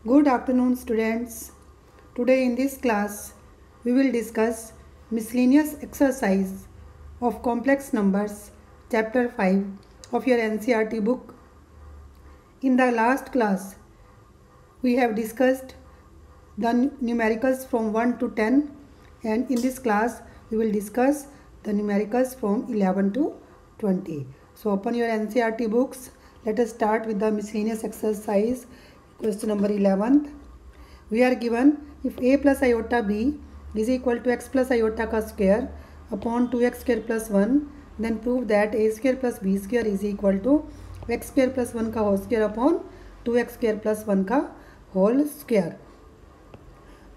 Good afternoon, students. Today in this class, we will discuss miscellaneous exercise of complex numbers, chapter 5 of your NCERT book. In the last class, we have discussed the numericals from 1 to 10, and in this class, we will discuss the numericals from 11 to 20. So open your NCERT books. Let us start with the miscellaneous exercise. Question number 11th. We are given if a plus iota b is equal to x plus iota का square upon 2x square plus 1, then prove that a square plus b square is equal to x square plus 1 का whole square upon 2x square plus 1 का whole square.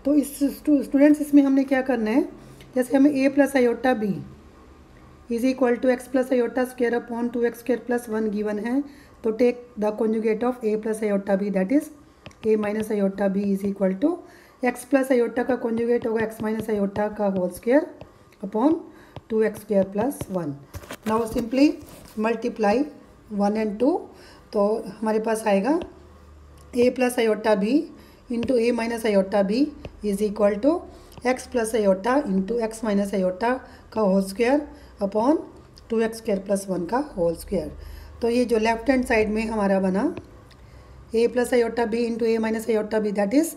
तो इस students इसमें हमने क्या करना है, जैसे हमें a plus iota b is equal to x plus iota square upon 2x square plus 1 given है, तो take the conjugate of a plus iota b, that is a minus iota b is equal to x plus iota का conjugate होगा x minus iota का whole square upon 2x square plus 1. Now simply multiply 1 and 2, तो हमारे पास आएगा a plus iota b into a minus iota b is equal to x plus iota into x minus iota का whole square upon 2x square plus 1 का whole square. तो ये जो left hand side में हमारा बना a plus iota b into a minus iota b, that is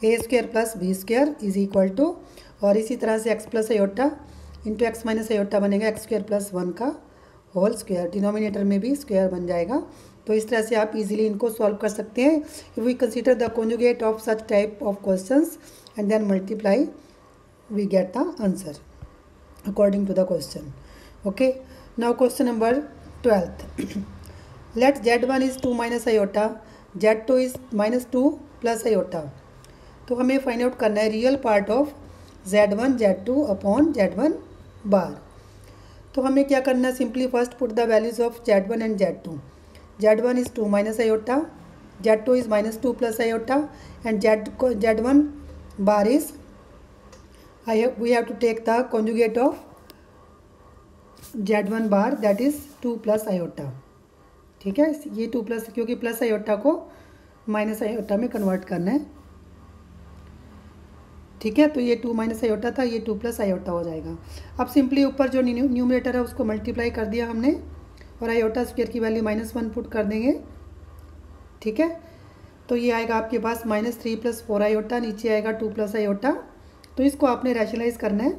a square plus b square is equal to, और इसी तरह से x plus iota into x minus iota बनेगा x स्क्वायर प्लस 1 का whole square. Denominator में भी square बन जाएगा. तो इस तरह से आप इजीली इनको सॉल्व कर सकते हैं. If we consider the conjugate of such type of questions and then multiply, we get the answer according to the question. Okay, now question number 12th. Let z1 is 2 minus iota, z2 is minus 2 plus iota. तो हमें find out करना है real part of z1 z2 upon z1 bar. तो हमें क्या करना है, simply first put the values of z1 and z2. z1 is 2 minus iota, z2 is minus 2 plus iota, and z1 bar is we have to take the conjugate of z1 bar, that is 2 plus iota. ठीक है, ये 2 plus, क्योंकि plus iota को minus iota में convert करना है. ठीक है, तो ये 2 माइनस आयोटा था, ये 2 प्लस आयोटा हो जाएगा. अब सिंपली ऊपर जो न्यूमरेटर है उसको मल्टीप्लाई कर दिया हमने, और आयोटा स्क्वायर की वैल्यू -1 पुट कर देंगे. ठीक है, तो ये आएगा आपके पास -3 प्लस 4 आयोटा, नीचे आएगा 2 प्लस आयोटा. तो इसको आपने रैशनलाइज करना है,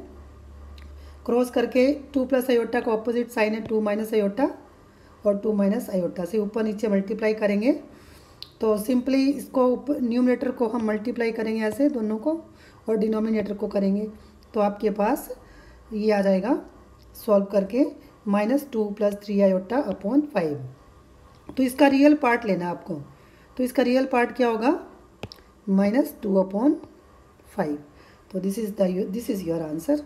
क्रॉस करके 2 प्लस आयोटा का ऑपोजिट साइन है 2 माइनस आयोटा, और 2 माइनस आयोटा से ऊपर नीचे मल्टीप्लाई करेंगे. तो सिंपली इसको न्यूमरेटर को हम मल्टीप्लाई करेंगे ऐसे दोनों को, और डिनोमिनेटर को करेंगे, तो आपके पास ये आ जाएगा सॉल्व करके -2 प्लस 3 आयोटा अपॉन 5. तो इसका रियल पार्ट लेना आपको. तो इसका रियल पार्ट क्या होगा, -2 अपॉन 5. तो this is your answer.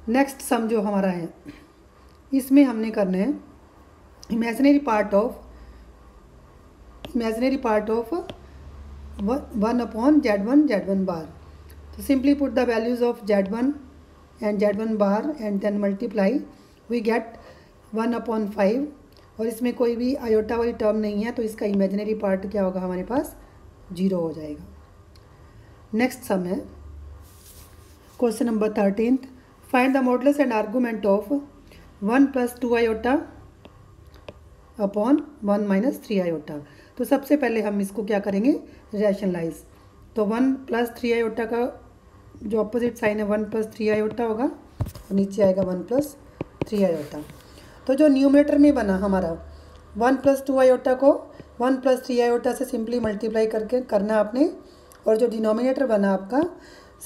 Next sum जो हमारा है, इसमें हमने करना है imaginary part of 1 upon z1 bar. तो simply put the values of z1 and z1 bar and then multiply, we get 1 upon 5. और इसमें कोई भी आयोटा वाली टर्म नहीं है, तो इसका इमेजिनरी पार्ट क्या होगा, हमारे पास 0 हो जाएगा. नेक्स्ट सम है question number 13th. Find the modulus and argument of 1 plus 2 iota upon 1 minus 3 iota. तो सबसे पहले हम इसको क्या करेंगे, रैशनलाइज. तो 1 प्लस 3 आयोटा का जो अपोजिट साइन है 1 प्लस 3 आयोटा होगा, और नीचे आएगा 1 प्लस 3 आयोटा. तो जो न्यूमरेटर में बना हमारा 1 प्लस 2 आयोटा को 1 प्लस 3 आयोटा से सिंपली मल्टीप्लाई करके करना आपने, और जो डिनोमिनेटर बना आपका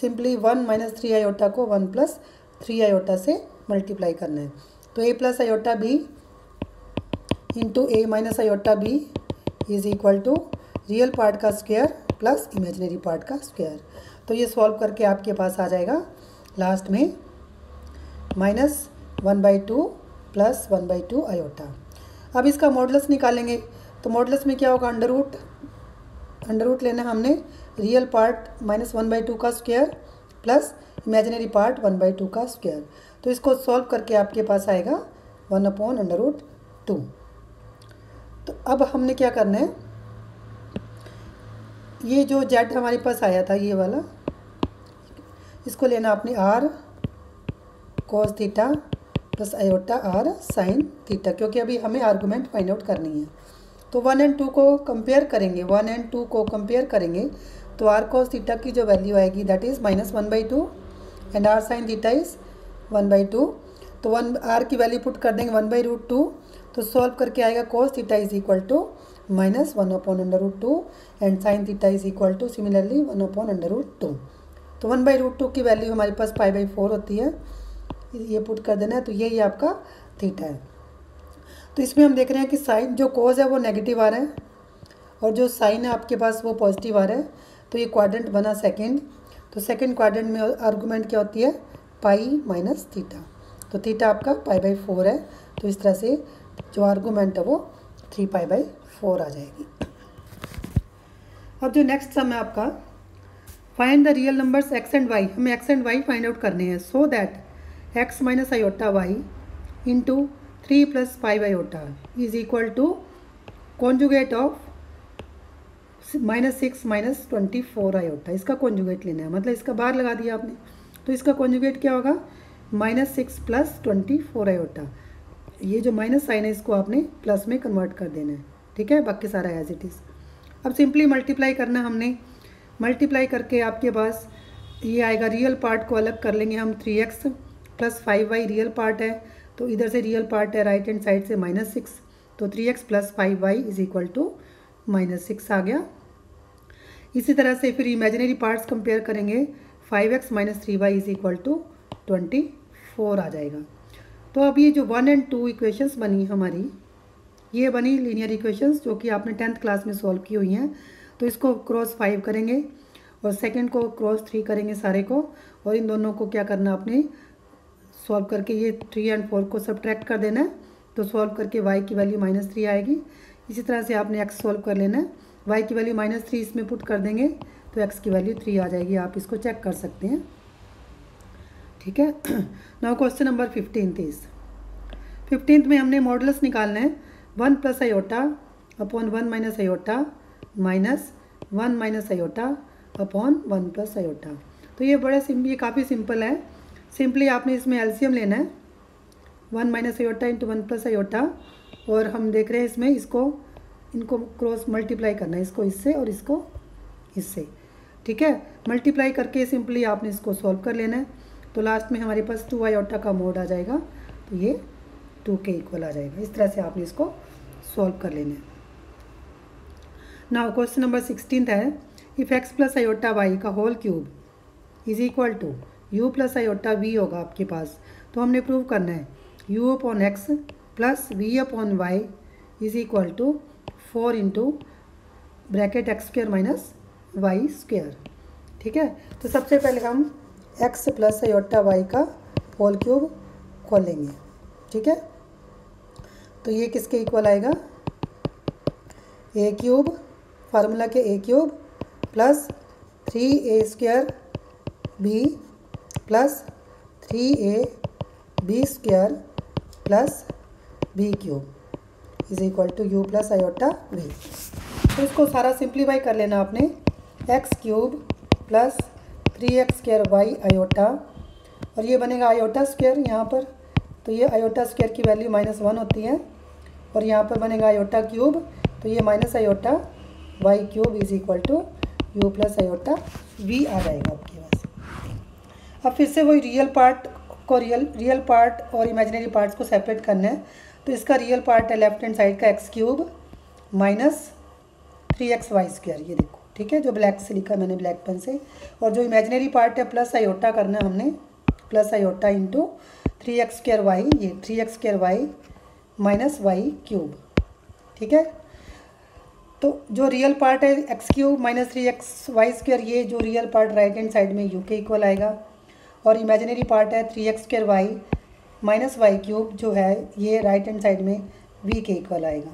सिंपली 1 माइनस 3 आयोटा को 1 प्लस 3 आयोटा से मल्टीप्लाई करना है. तो a plus iota b into a minus iota b is equal to real part का स्क्वायर प्लस इमेजिनरी पार्ट का स्क्वायर. तो ये सॉल्व करके आपके पास आ जाएगा लास्ट में -1/2 प्लस 1/2 आयोटा. अब इसका मॉडुलस निकालेंगे, तो मॉडुलस में क्या होगा, अंडर रूट लेना हमने, रियल पार्ट -1/2 का स्क्वायर प्लस इमेजिनरी पार्ट 1/2 का स्क्वायर. तो इसको सॉल्व करके आपके पास आएगा 1 अपॉन √2. तो अब हमने क्या करना है, ये जो जेड हमारे पास आया था ये वाला, इसको लेना आपने r cos theta plus iota r sine theta, क्योंकि अभी हमें आर्गूमेंट फाइंड आउट करनी है। तो 1 और 2 को कंपेयर करेंगे, 1 और 2 को कंपेयर करेंगे तो आर कॉस थीटा की जो वैल्यू आएगी that is -1/2 and r sine theta is 1/2। तो 1 आर की वैल्यू पुट कर देंगे 1/√2, तो सॉल्व करके आएगा cos theta is equal to -1/√2 and sine theta is equal to similarly 1/√2। तो 1/√2 की वैल्यू हमारे पास π/4 होती है, ये पुट कर देना है। तो ये आपका थीटा है। तो इसमें हम देख रहे हैं कि साइन जो कोस है वो नेगेटिव आ रहा है और जो साइन है आपके पास वो पॉजिटिव आ रहा है। तो ये क्वाड्रेंट बना सेकंड। तो सेकंड क्वाड्रेंट में आर्गूमेंट क्या होती है, पाई माइनस थीटा। तो थीटा आपका π/4 है। तो इस तरह से जो आर्गूमेंट है वो 3π/4 आ जाएगी। अब जो नेक्स्ट सम है आपका, find the real numbers x and y। हमें x and y find out करने हैं so that x minus iota y into 3 + 5 iota is equal to conjugate of -6 - 24 iota. इसका कॉन्जुगेट लेना है, मतलब इसका बाहर लगा दिया आपने, तो इसका कॉन्जुगेट क्या होगा, -6 + 24 आयोटा। ये जो माइनस साइन है इसको आपने प्लस में कन्वर्ट कर देना है, ठीक है। बाकी सारा एज इट इज़। अब सिंपली मल्टीप्लाई करना हमने, मल्टीप्लाई करके आपके पास ये आएगा, रियल पार्ट को अलग कर लेंगे हम, 3x + 5y रियल पार्ट है, तो इधर से रियल पार्ट है राइट हैंड साइड से -6, तो 3x + 5y is equal to -6 आ गया। इसी तरह से फिर इमेजिनरी पार्ट्स कंपेयर करेंगे, 5x - 3y is equal to 24 आ जाएगा। तो अब ये जो 1 और 2 इक्वेशंस बनी हमारी, ये बनी लीनियर इक्वेशंस जो कि आपने 10th क्लास में सॉल्व की हुई हैं। तो इसको क्रॉस 5 करेंगे और सेकंड को क्रॉस 3 करेंगे सारे को, और इन दोनों को क्या करना आपने सॉल्व करके ये 3 और 4 को सब्ट्रैक्ट कर देना है। तो सॉल्व करके y की वैल्यू -3 आएगी। इसी तरह से आपने x सॉल्व कर लेना है, y की वैल्यू -3 इसमें पुट कर देंगे तो x की वैल्यू 3 आ जाएगी। आप इसको चेक कर सकते हैं, ठीक है। नाउ क्वेश्चन नंबर 15th में हमने मॉडुलस निकालना है, 1 + iota upon 1 - iota minus 1 - iota upon 1 + iota. तो ये ये काफ़ी सिंपल है। सिंपली आपने इसमें एलसीएम लेना है, 1 - आयोटा इंटू 1 + आयोटा, और हम देख रहे हैं इसमें इनको क्रॉस मल्टीप्लाई करना है, इसको इससे और इसको इससे, ठीक है। मल्टीप्लाई करके सिंपली आपने इसको सॉल्व कर लेना है। तो लास्ट में हमारे पास 2 आयोटा का मोड आ जाएगा, तो ये 2 के इक्वल आ जाएगा। इस तरह से आपने इसको सॉल्व कर लेना है। नाउ क्वेश्चन नंबर 16 है, इफ़ x + आयोटा y का whole cube is equal to u + iota v होगा आपके पास। तो हमने प्रूव करना है u/x + v/y is equal to 4 into bracket x² - y², ठीक है। तो सबसे पहले हम x + आयोटा y का होल क्यूब खोलेंगे, ठीक है। तो ये किसके इक्वल आएगा, a³ फार्मूला के a³ + 3a² b + 3ab² + b³ is equal to u + iota v। तो इसको सारा सिंप्लीफाई कर लेना आपने, x³ + 3x² आयोटा, और ये बनेगा आयोटा स्क्वायर यहाँ पर। तो ये आयोटा स्क्वायर की वैल्यू -1 होती है, और यहाँ पर बनेगा आयोटा क्यूब, तो ये -iota y³ is equal to u + iota v आ जाएगा आपके पास। अब फिर से वही रियल पार्ट को रियल पार्ट और इमेजिनरी पार्ट्स को सेपरेट करना है। तो इसका रियल पार्ट है लेफ्ट हैंड साइड का x³ - 3xy², ये देखो, ठीक है, जो ब्लैक से लिखा है मैंने ब्लैक पेन से। और जो इमेजिनरी पार्ट है प्लस आयोटा करना है हमने, प्लस आयोटा इंटू 3x²y, ये 3x² - y³, ठीक है। तो जो रियल पार्ट है x³ - 3xy², ये जो real part right hand side में u के इक्वल आएगा, और इमेजिनरी पार्ट है 3x² - y³ जो है ये राइट हैंड साइड में v के इक्वल आएगा।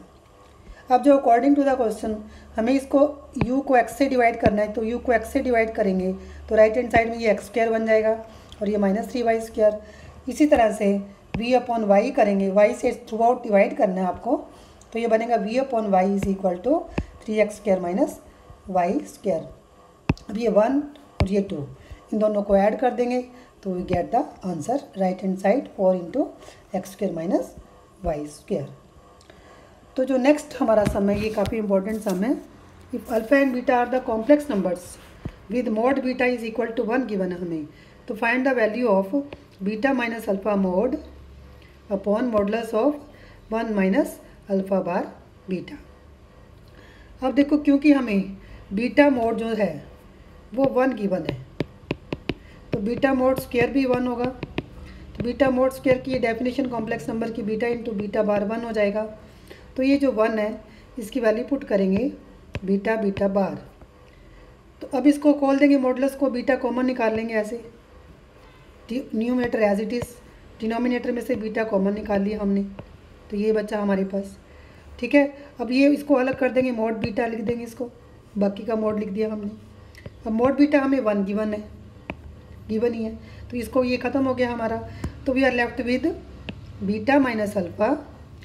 अब जो अकॉर्डिंग टू द क्वेश्चन हमें इसको u को x से डिवाइड करना है, तो u को x से डिवाइड करेंगे तो राइट हैंड साइड में ये x² बन जाएगा और ये -3y²। इसी तरह से v/y करेंगे, y से थ्रू आउट डिवाइड करना है आपको, तो ये बनेगा v/y is equal to 3x² - y square. अब ये 1 और ये 2 इन दोनों को ऐड कर देंगे तो we get the answer right hand side 4 into x square minus y square. तो जो नेक्स्ट हमारा सम है ये काफ़ी इंपॉर्टेंट सम है। If alpha and beta are the complex numbers with mod beta is equal to 1 given है हमें, तो find the value of beta minus alpha mod upon modulus of 1 minus alpha bar beta. अब देखो क्योंकि हमें beta mode जो है वो 1 गिवन है तो बीटा मोड स्क्वायर भी 1 होगा। तो बीटा मोड स्क्वायर की ये डेफिनेशन कॉम्प्लेक्स नंबर की बीटा इंटू बीटा बार 1 हो जाएगा। तो ये जो 1 है इसकी वैल्यू पुट करेंगे बीटा बीटा बार। तो अब इसको खोल देंगे मॉडुलस को, बीटा कॉमन निकाल लेंगे ऐसे, numerator as it is, denominator में से बीटा कॉमन निकाल लिया हमने तो ये बचा हमारे पास। ठीक है, अब ये इसको अलग कर देंगे, मोड बीटा लिख देंगे इसको, बाकी का मोड लिख दिया हमने। अब मोड बीटा हमें 1 गिवन है, गिवन ही है तो इसको ये ख़त्म हो गया हमारा। तो we are left with beta minus alpha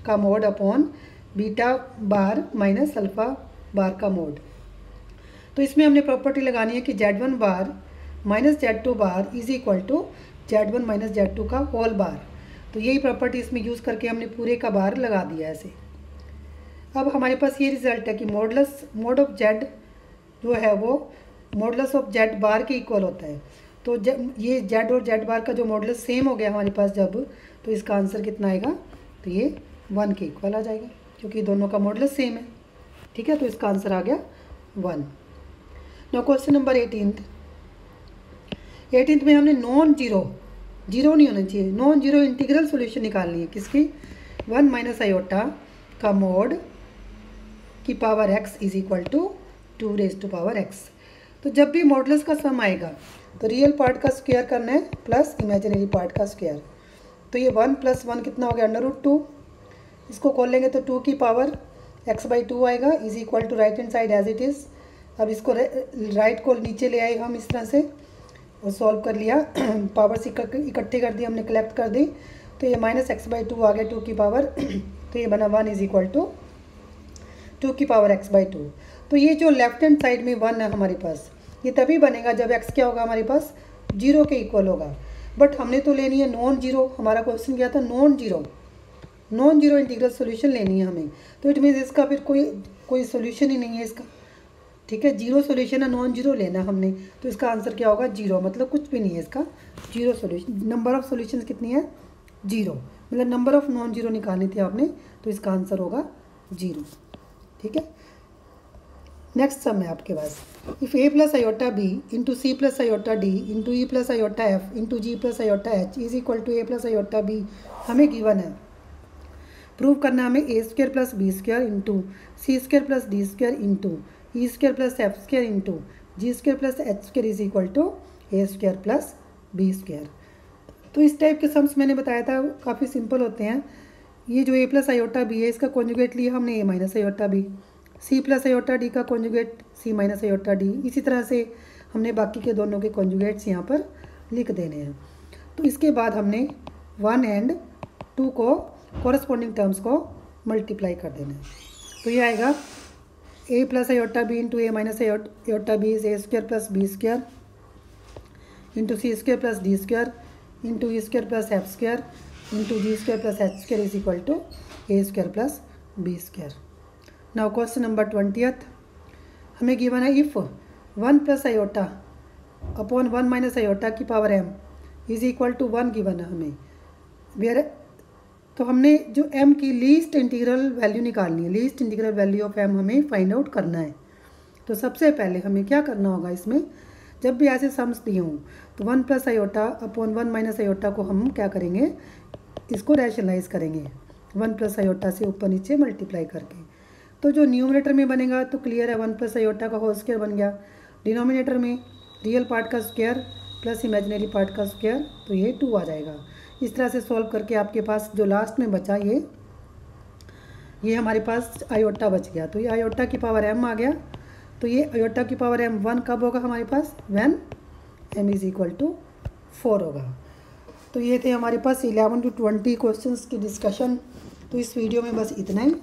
का mod upon beta bar minus alpha bar का मोड। तो इसमें हमने प्रॉपर्टी लगानी है कि Z1 bar minus Z2 bar is equal to Z1 minus Z2 का होल बार। तो यही प्रॉपर्टी इसमें यूज़ करके हमने पूरे का बार लगा दिया ऐसे। अब हमारे पास ये रिजल्ट है कि मोड ऑफ Z जो है वो मॉडुलस ऑफ Z बार के इक्वल होता है। तो जब ये Z और Z बार का जो मॉडुलस सेम हो गया हमारे पास जब, तो इसका आंसर कितना आएगा, तो ये 1 के इक्वल आ जाएगा क्योंकि दोनों का मॉडुलस सेम है। ठीक है, तो इसका आंसर आ गया 1। नाउ क्वेश्चन नंबर 18th में हमने नॉन जीरो नहीं होना चाहिए, नॉन जीरो इंटीग्रल सॉल्यूशन निकालनी है किसकी, 1 माइनस आयोटा का मोड की power x is equal to 2 raise to power x। तो जब भी मॉडुलस का सम आएगा तो रियल पार्ट का स्क्वायर करना है प्लस इमेजिनरी पार्ट का स्क्वायर। तो ये 1 + 1 कितना हो गया, √2। इसको खोल लेंगे तो 2 की पावर x/2 आएगा is equal to right hand side as it is. अब इसको राइट को नीचे ले आए हम इस तरह से और सॉल्व कर लिया, पावर से इकट्ठे कर दी हमने, कलेक्ट कर दी। तो ये माइनस x/2 आ गया 2 की पावर, तो ये बना 1 इज इक्वल टू 2 की पावर x/2। तो ये जो लेफ्ट हैंड साइड में 1 है हमारे पास, ये तभी बनेगा जब x क्या होगा हमारे पास 0 के इक्वल होगा। बट हमने तो लेनी है नॉन जीरो, हमारा क्वेश्चन क्या था, नॉन जीरो इंटीग्रल सॉल्यूशन लेनी है हमें। तो इट मीन्स इसका फिर कोई सॉल्यूशन ही नहीं है इसका। ठीक है, जीरो सॉल्यूशन है, नॉन जीरो लेना हमने, तो इसका आंसर क्या होगा, 0, मतलब कुछ भी नहीं है इसका, zero solution. Number of solutions कितनी है, 0, मतलब नंबर ऑफ नॉन जीरो निकालनी थी आपने, तो इसका आंसर होगा 0। ठीक है, नेक्स्ट सम है आपके पास, if a + iota b into c + iota d into e + iota f into g + iota h is equal to a + iota b हमें गिवन है। प्रूव करना हमें a² + b² into c² + d² into e² + f² into g² + h² is equal to a² + b²। तो इस type के sums मैंने बताया था काफ़ी सिंपल होते हैं। ये जो a + iota b है इसका कॉन्जुगेट लिया हमने a - iota b, c + iota d का कॉन्जुगेट c - iota d, इसी तरह से हमने बाकी के दोनों के कॉन्जुगेट्स यहाँ पर लिख देने हैं। तो इसके बाद हमने 1 और 2 को कॉरस्पॉन्डिंग टर्म्स को मल्टीप्लाई कर देना है। तो ये आएगा a + iota b into a - iota b is a² + b² into c² + d² into e² + f² into g² + h² is equal to a² + b²। Now question number 20th हमें given है if 1 + iota upon 1 - iota की power m is equal to 1 given है हमें। Where तो हमने जो m की least integral value निकालनी है, least integral value of m हमें फाइंड आउट करना है। तो सबसे पहले हमें क्या करना होगा, इसमें जब भी ऐसे सम्स दिए हों तो 1 + iota अपॉन 1 - iota को हम क्या करेंगे, इसको रैशनलाइज करेंगे 1 + iota से ऊपर नीचे मल्टीप्लाई करके। तो जो न्यूमरेटर में बनेगा तो क्लियर है 1 + iota का होल स्क्वायर बन गया, डिनोमिनेटर में रियल पार्ट का स्क्वायर प्लस इमेजिनरी पार्ट का स्क्वायर, तो ये 2 आ जाएगा। इस तरह से सॉल्व करके आपके पास जो लास्ट में बचा ये हमारे पास आयोटा बच गया। तो ये आयोटा की पावर m आ गया। तो ये आयोटा की पावर m 1 कब होगा हमारे पास, when m is equal to 4 होगा। तो ये थे हमारे पास 11 to 20 क्वेश्चंस की डिस्कशन। तो इस वीडियो में बस इतना ही।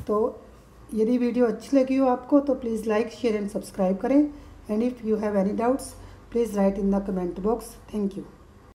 तो यदि वीडियो अच्छी लगी हो आपको तो please like, share and subscribe करें। And if you have any doubts please write in the comment box. Thank you.